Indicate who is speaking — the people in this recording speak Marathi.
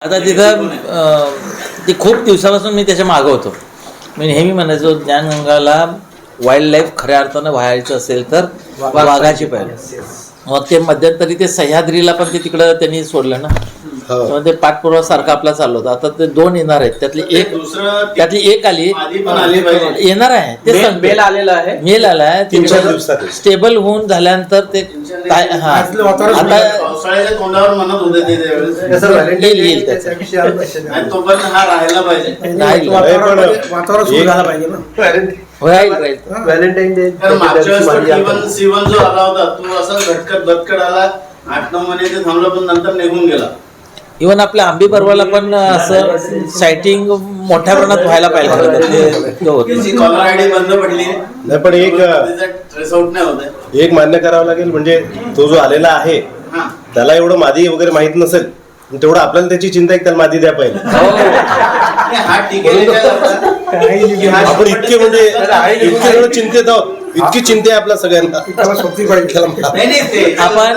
Speaker 1: आता तिथं ते खूप दिवसापासून मी त्याच्या मागं होतो. मी नेहमी म्हणायचो ज्ञानगंगाला वाईल्ड लाईफ खऱ्या अर्थानं व्हायचं असेल तर वाघाची पाहिजे. मग ते मध्यंतरी ते सह्याद्रीला पण ते तिकडं त्यांनी सोडलं ना, ते पाठपुरावा सारखा आपला चालू होता. आता ते 2 येणार आहेत, त्यातली एक आली येणार आहे. ते मेल आलेला आहे, मेल आला आहे.
Speaker 2: 3-4 दिवसात
Speaker 1: स्टेबल होऊन झाल्यानंतर ते काय
Speaker 3: पावसाळ्याच्या तोंडावर म्हणत होते ते
Speaker 1: येईल त्याचा
Speaker 3: तोपर्यंत हा राहायला पाहिजे.
Speaker 2: वातावरण सुरू झालं पाहिजे ना.
Speaker 1: व्हॅलेंटाईन डे
Speaker 3: मागच्या वेळेस सीवन जो आला होता तो असा झटकट आला, 8-9 महिने ते थांबला पण नंतर निघून गेला.
Speaker 1: इव्हन आपल्या आंबी पर्वाला पण असं सायटिंग मोठ्या प्रमाणात व्हायला पाहिजे.
Speaker 3: कॉलर आयडी बंद पडली
Speaker 2: नाही, पण
Speaker 3: ट्रेस आउट नाही होत.
Speaker 2: एक मान्य करावं लागेल, म्हणजे तो जो आलेला आहे त्याला एवढं मादी वगैरे माहित नसेल, तेवढं आपल्याला त्याची चिंता आहे, त्याला मादी द्या पाहिजे. आपण इतके म्हणजे इतके चिंतेत आहोत, इतकी चिंता आहे आपल्या सगळ्यांना.
Speaker 1: आपण